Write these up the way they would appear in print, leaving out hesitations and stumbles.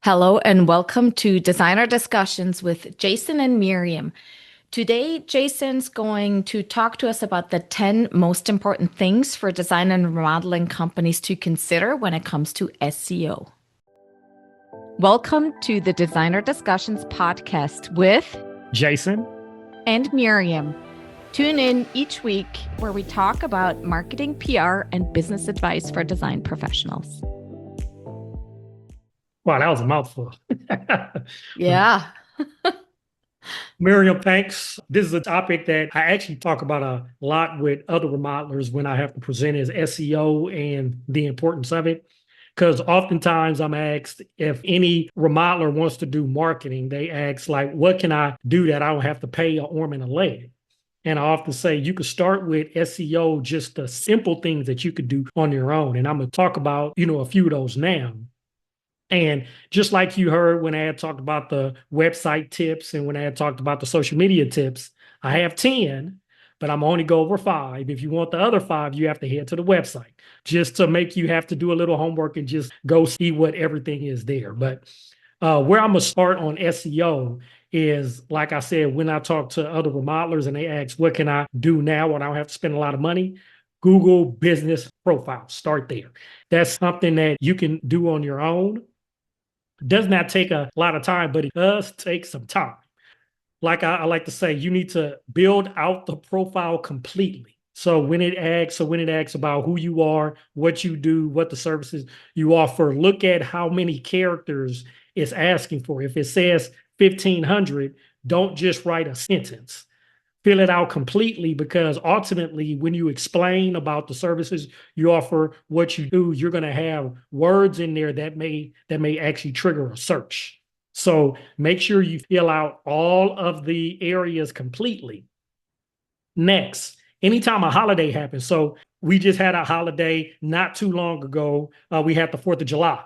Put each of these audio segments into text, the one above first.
Hello and welcome to Designer Discussions with Jason and Miriam. Today, Jason's going to talk to us about the 10 most important things for design and remodeling companies to consider when it comes to SEO. Welcome to the Designer Discussions podcast with Jason and Miriam. Tune in each week where we talk about marketing, PR, and business advice for design professionals. Wow, that was a mouthful. Yeah. Miriam, thanks. This is a topic that I actually talk about a lot with other remodelers when I have to present as SEO and the importance of it. Because oftentimes I'm asked if any remodeler wants to do marketing, they ask, like, what can I do that I don't have to pay an arm and a leg? And I often say you could start with SEO, just the simple things that you could do on your own. And I'm going to talk about, a few of those now. And just like you heard when I had talked about the website tips and when I had talked about the social media tips, I have 10, but I'm only go over 5. If you want the other 5, you have to head to the website just to make you have to do a little homework and just go see what everything is there. But where I'm going to start on SEO is, like I said, when I talk to other remodelers and they ask, what can I do now when I don't have to spend a lot of money? Google business profile. Start there. That's something that you can do on your own. Does not take a lot of time, but it does take some time. Like I like to say, you need to build out the profile completely. So when it asks about who you are, what you do, what the services you offer, look at how many characters it's asking for. If it says 1,500, don't just write a sentence. Fill it out completely, because ultimately when you explain about the services you offer, what you do, you're going to have words in there that may actually trigger a search. So make sure you fill out all of the areas completely. Next, anytime a holiday happens. So we just had a holiday not too long ago. We had the 4th of July.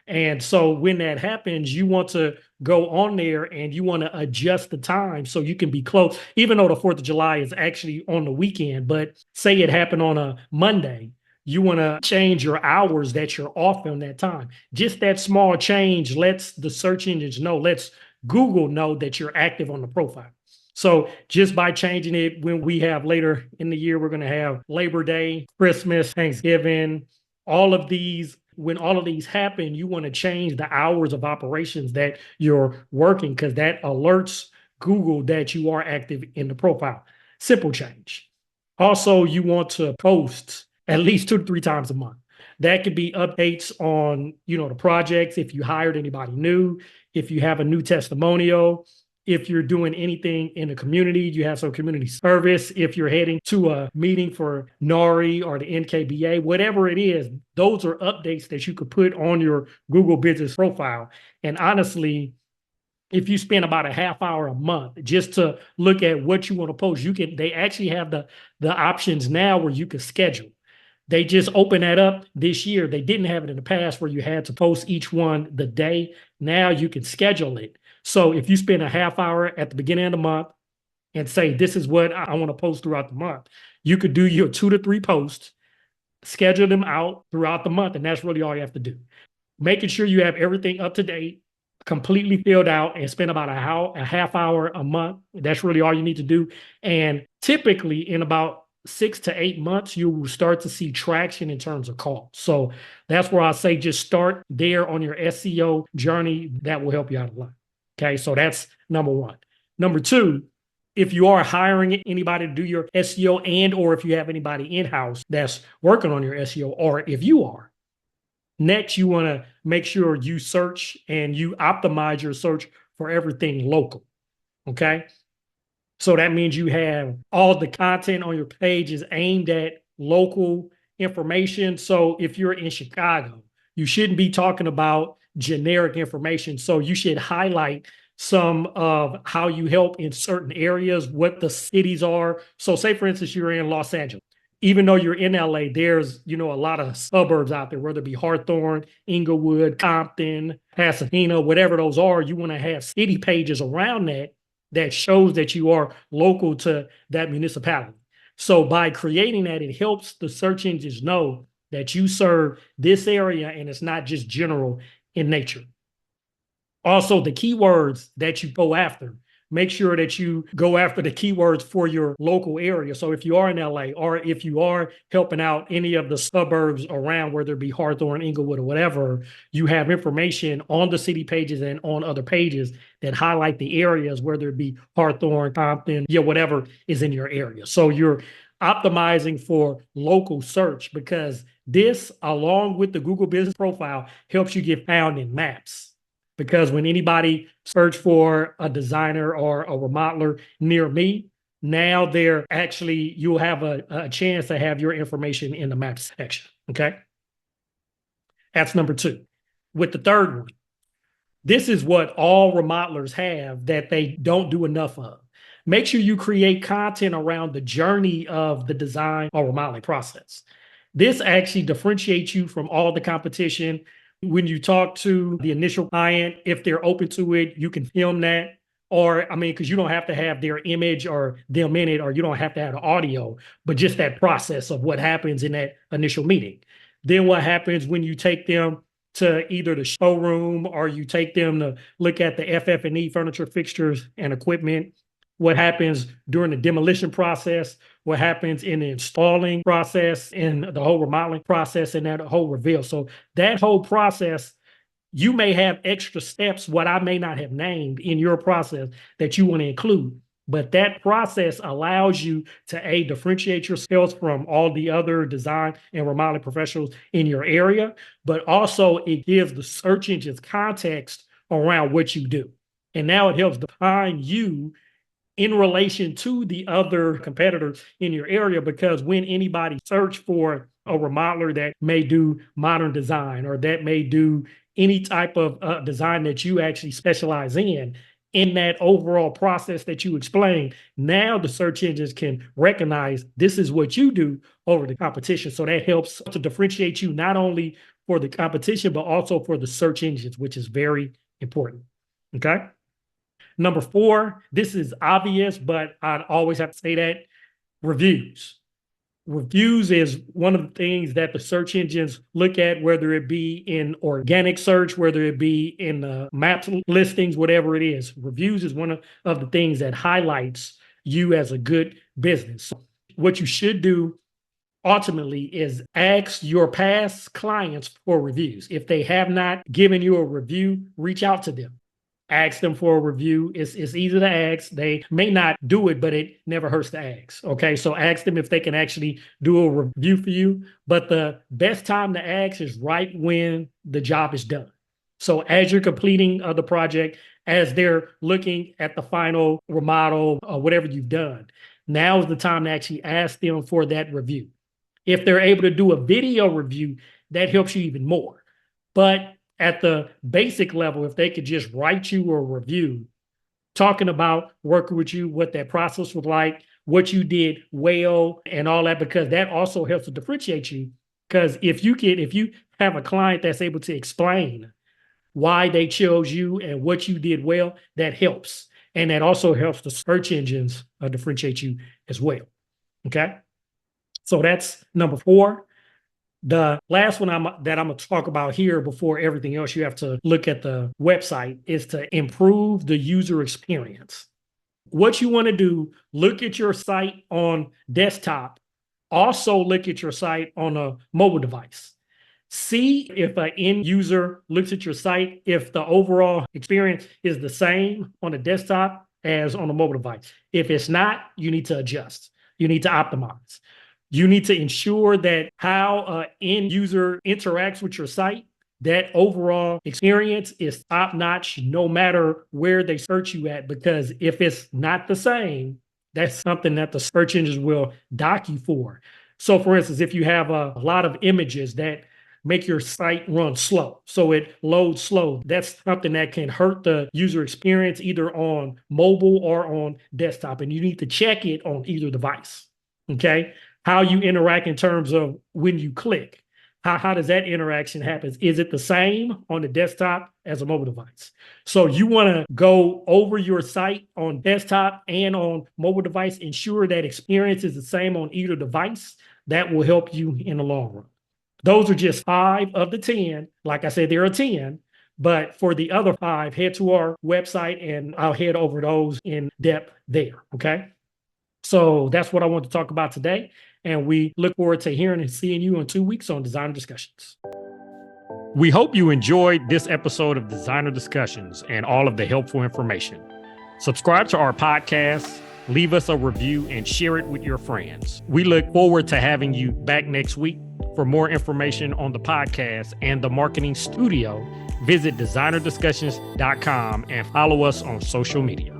And so when that happens, you want to go on there and you want to adjust the time so you can be close, even though the 4th of July is actually on the weekend. But say it happened on a Monday, you want to change your hours that you're off on that time. Just that small change lets the search engines know, lets Google know that you're active on the profile. So just by changing it, when we have later in the year, we're going to have Labor Day, Christmas, Thanksgiving, all of these. When all of these happen, you want to change the hours of operations that you're working, because that alerts Google that you are active in the profile. Simple change. Also, you want to post at least 2 to 3 times a month. That could be updates on, the projects, if you hired anybody new, if you have a new testimonial, if you're doing anything in the community, you have some community service, if you're heading to a meeting for NARI or the NKBA, whatever it is, those are updates that you could put on your Google business profile. And honestly, if you spend about a half hour a month just to look at what you want to post, they actually have the options now where you can schedule. They just opened that up this year. They didn't have it in the past where you had to post each one the day. Now you can schedule it. So if you spend a half hour at the beginning of the month and say, this is what I want to post throughout the month, you could do your 2 to 3 posts, schedule them out throughout the month. And that's really all you have to do. Making sure you have everything up to date, completely filled out, and spend about a half hour a month. That's really all you need to do. And typically in about 6 to 8 months, you will start to see traction in terms of calls. So that's where I say just start there on your SEO journey. That will help you out a lot. Okay, so that's number 1. Number 2, if you are hiring anybody to do your SEO, and or if you have anybody in-house that's working on your SEO, or if you are, next you want to make sure you search and you optimize your search for everything local. Okay, so that means you have all the content on your page is aimed at local information. So if you're in Chicago, you shouldn't be talking about generic information. So you should highlight some of how you help in certain areas, what the cities are. So say, for instance, you're in Los Angeles. Even though you're in LA, there's, a lot of suburbs out there, whether it be Hawthorne, Inglewood, Compton, Pasadena, whatever those are. You want to have city pages around that shows that you are local to that municipality. So by creating that, it helps the search engines know that you serve this area and it's not just general in nature. Also, the keywords that you go after. Make sure that you go after the keywords for your local area. So if you are in LA, or if you are helping out any of the suburbs around, whether it be Hawthorne, Inglewood, or whatever, you have information on the city pages and on other pages that highlight the areas, whether it be Hawthorne, Compton, yeah, whatever is in your area. So you're optimizing for local search, because this, along with the Google Business Profile, helps you get found in maps. Because when anybody search for a designer or a remodeler near me, now they're actually, you'll have a chance to have your information in the maps section. Okay. That's number two. With the third one, this is what all remodelers have that they don't do enough of. Make sure you create content around the journey of the design or remodeling process. This actually differentiates you from all the competition. When you talk to the initial client, if they're open to it, you can film that. Or, I mean, because you don't have to have their image or them in it, or you don't have to have the audio, but just that process of what happens in that initial meeting. Then what happens when you take them to either the showroom, or you take them to look at the FF&E, furniture, fixtures, and equipment. What happens during the demolition process, what happens in the installing process, in the whole remodeling process, and that whole reveal. So that whole process, you may have extra steps, what I may not have named in your process, that you want to include. But that process allows you to differentiate yourselves from all the other design and remodeling professionals in your area, but also it gives the search engines context around what you do. And now it helps define you in relation to the other competitors in your area, because when anybody search for a remodeler that may do modern design, or that may do any type of design that you actually specialize in that overall process that you explained, now the search engines can recognize this is what you do over the competition. So that helps to differentiate you not only for the competition, but also for the search engines, which is very important. Okay. Number four, this is obvious, but I'd always have to say that: reviews. Reviews is one of the things that the search engines look at, whether it be in organic search, whether it be in the maps listings, whatever it is. Reviews is one of the things that highlights you as a good business. So what you should do ultimately is ask your past clients for reviews. If they have not given you a review, reach out to them. Ask them for a review. It's easy to ask. They may not do it, but it never hurts to ask. Okay. So ask them if they can actually do a review for you. But the best time to ask is right when the job is done. So as you're completing the project, as they're looking at the final remodel or whatever you've done, now is the time to actually ask them for that review. If they're able to do a video review, that helps you even more. But at the basic level, if they could just write you a review talking about working with you, what that process was like, what you did well, and all that, because that also helps to differentiate you. Because if you have a client that's able to explain why they chose you and what you did well, that helps. And that also helps the search engines differentiate you as well. Okay. So that's number four. The last one that I'm going to talk about here before everything else, you have to look at the website, is to improve the user experience. What you want to do, look at your site on desktop. Also look at your site on a mobile device. See if an end user looks at your site, if the overall experience is the same on the desktop as on a mobile device. If it's not, you need to adjust. You need to optimize. You need to ensure that how an end user interacts with your site, that overall experience is top notch, no matter where they search you at. Because if it's not the same, that's something that the search engines will dock you for. So for instance, if you have a lot of images that make your site run slow, so it loads slow, that's something that can hurt the user experience either on mobile or on desktop. And you need to check it on either device. Okay. How you interact in terms of when you click. How does that interaction happen? Is it the same on the desktop as a mobile device? So you want to go over your site on desktop and on mobile device, ensure that experience is the same on either device. That will help you in the long run. Those are just 5 of the 10. Like I said, there are 10, But for the other 5, head to our website and I'll head over those in depth there. Okay. So that's what I want to talk about today. And we look forward to hearing and seeing you in 2 weeks on Designer Discussions. We hope you enjoyed this episode of Designer Discussions and all of the helpful information. Subscribe to our podcast, leave us a review, and share it with your friends. We look forward to having you back next week. For more information on the podcast and the marketing studio, visit designerdiscussions.com and follow us on social media.